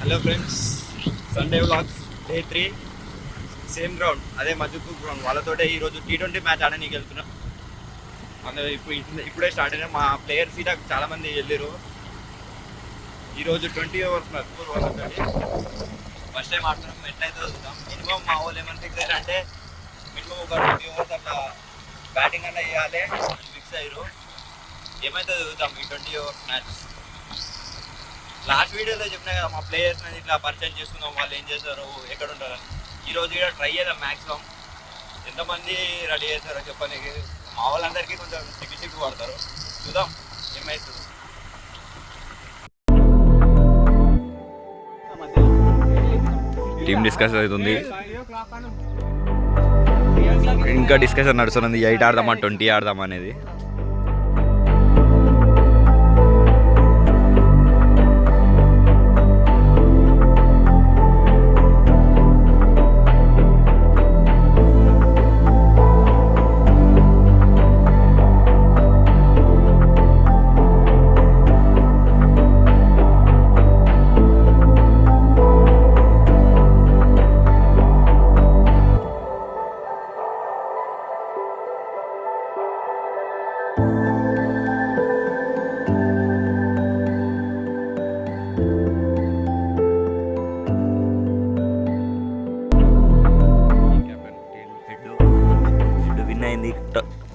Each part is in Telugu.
Hello friends, Sunday vlogs day 3 same ground, అదే మధ్యపూర్ గ్రౌండ్. వాళ్ళతోటే ఈరోజు T20 మ్యాచ్ ఆడడానికి వెళ్తున్నాం. అందులో ఇప్పుడే స్టార్ట్ అయినా. మా ప్లేయర్స్ ఇలా చాలామంది వెళ్ళారు. ఈరోజు 20 ఓవర్స్ మధ్యపూర్ వాళ్ళతోటి ఫస్ట్ టైం ఆడుతున్నాం. ఎట్లయితే చూద్దాం. మినిమం మా వాళ్ళు ఏమని ఫిక్స్ అయ్యారు అంటే మినిమం ఒక 20 ఓవర్స్ అట్లా బ్యాటింగ్ అన్నా వేయాలి అని ఫిక్స్ అయ్యారు. ఏమైతే చూద్దాం ఈ 20 ఓవర్స్ మ్యాచ్. లాస్ట్ వీడియోలో చెప్పినా కదా, మా ప్లేయర్స్ అనేది ఇట్లా పరిచయం చేసుకుందాం, వాళ్ళు ఏం చేస్తారు, ఎక్కడ ఉంటారని. ఈరోజు ఇక్కడ ట్రై చేద్దాం. మ్యాక్సిమం ఎంతమంది రెడీ చేస్తారో చెప్పడానికి. మా వాళ్ళందరికీ కొంచెం సిగ్గు పడతారు. చూద్దాం ఏమవుతుంది. టీమ్ డిస్కషన్ అవుతుంది, ఇంకా డిస్కషన్ నడుస్తున్నది. 8 ఆడదామా 20 ఆడదామా అనేది.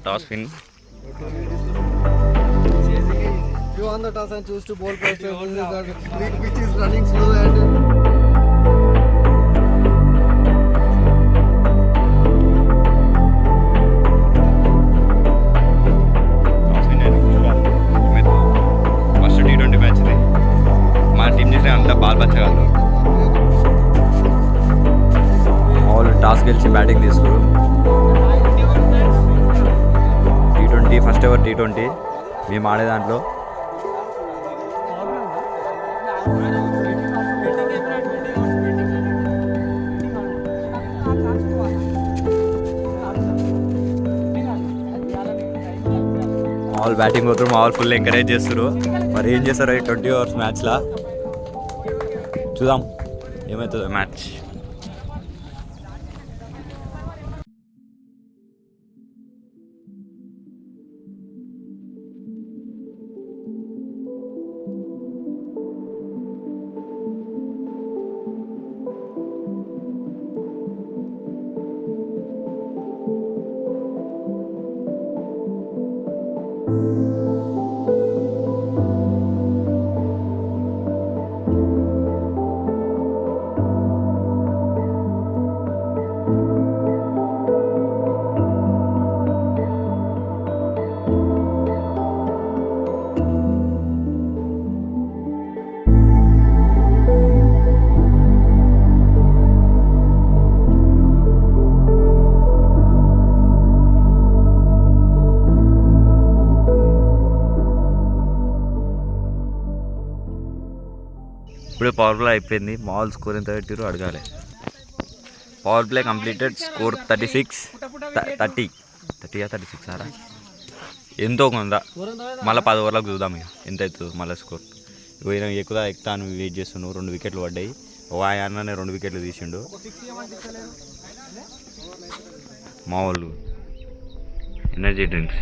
Toss win. You won the toss and choose to bowl first. Which is running slow and. First T20 match ఇది. మా టీం చేసిన అంతా బాల్ బచ్చగాళ్ళు. వాళ్ళు టాస్ గెలిచి బ్యాటింగ్ తీసుకురు. ఫస్ట్ ఎవర్ T20 మేము ఆడే దాంట్లో. మామూలు బ్యాటింగ్ పోతారు, మామూలు ఫుల్ ఎంకరేజ్ చేస్తారు. మరి ఏం చేస్తారు ఈ 20 ఓవర్స్ మ్యాచ్లో చూద్దాం ఏమవుతుందో మ్యాచ్. ఇప్పుడు పవర్ ప్లే అయిపోయింది. మాల్ స్కోర్ ఎంత పెట్టారు అడగాలి. Power play completed. స్కోర్ 36 సారా ఎంతో కొంత. మళ్ళీ 10 ఓవర్లకు చూద్దాం ఇక ఎంత అవుతుందో మళ్ళీ స్కోర్. ఎక్కుతా అని వెయిట్ చేస్తున్నావు. 2 వికెట్లు పడ్డాయి. అన్ననే 2 వికెట్లు తీసిండు. మా వాళ్ళు ఎనర్జీ డ్రింక్స్.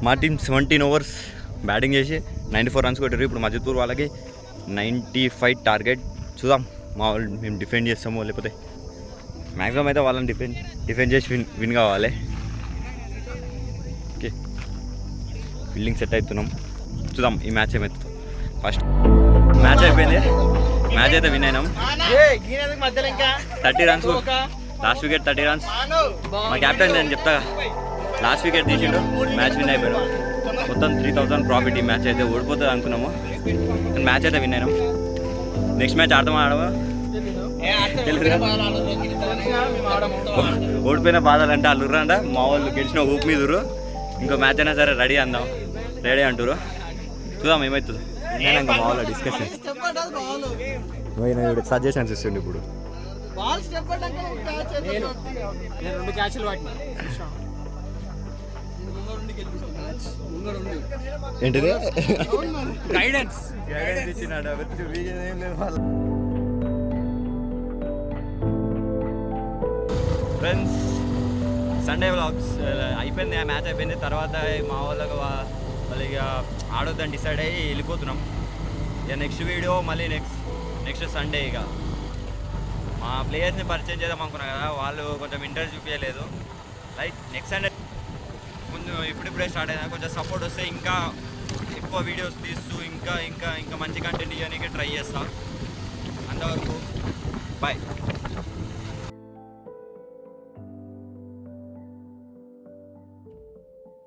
మా టీం 17 ఓవర్స్ బ్యాటింగ్ చేసి 94 రన్స్ కొట్టారు. ఇప్పుడు మధ్యపూర్ వాళ్ళకి 95 టార్గెట్. చూద్దాం మా వాళ్ళు మేము డిఫెండ్ చేస్తామో లేకపోతే మ్యాక్సిమం అయితే వాళ్ళని డిఫెండ్ చేసి విన్ కావాలి. ఓకే, ఫీల్డింగ్ సెట్ అవుతున్నాం. చూద్దాం ఈ మ్యాచ్ ఏమవుతుందో. ఫస్ట్ మ్యాచ్ అయిపోయింది. మ్యాచ్ అయితే విన్ అయినాం. 30 రన్స్ లాస్ట్ వికెట్. 30 రన్స్. మా క్యాప్టెన్ నేను చెప్తా, లాస్ట్ వికెట్ తీసిండు, మ్యాచ్ విన్ అయిపోయాడు. మొత్తం 3000 ప్రాఫిట్. ఈ మ్యాచ్ అయితే ఓడిపోతుంది అనుకున్నాము, కానీ మ్యాచ్ అయితే విన్ అయినాం. నెక్స్ట్ మ్యాచ్ ఆడమా తెలుసు. ఓడిపోయిన బాధలు అంటే అల్లుర్రంట. మా వాళ్ళు గెలిచిన ఊపు మీదురు. ఇంకో మ్యాచ్ అయినా సరే రెడీ అంటారు. చూద్దాం ఏమవుతుంది. మా వాళ్ళ డిస్కషన్ సజెషన్స్ ఇస్తుండే. ఇప్పుడు బాల్ స్టెప్ పడ్డాక క్యాచ్ నేను 2 క్యాచ్లు పట్టినా. ఏంటిది గైడెన్స్ ఇచ్చినాడు ఫ్రెండ్స్. సండే వ్లాగ్స్ అయిపోయింది, ఆ మ్యాచ్ అయిపోయింది. తర్వాత మా వాళ్ళకి వాళ్ళు ఇక ఆడొద్దని డిసైడ్ అయ్యి వెళ్ళిపోతున్నాం. ఇక నెక్స్ట్ వీడియో మళ్ళీ నెక్స్ట్ సండే. ఇక మా ప్లేయర్స్ని పరిచయం చేద్దాం అనుకున్నా కదా, వాళ్ళు కొంచెం ఇంట్రెస్ట్ చూపించలేదు. లైక్ నెక్స్ట్ సండే ముందు ఇప్పుడిప్పుడే స్టార్ట్ అయినా, కొంచెం సపోర్ట్ వస్తే ఇంకా ఎక్కువ వీడియోస్ తీస్తూ ఇంకా ఇంకా ఇంకా మంచి కంటెంట్ ఇవ్వడానికి ట్రై చేస్తా. అంతవరకు బాయ్.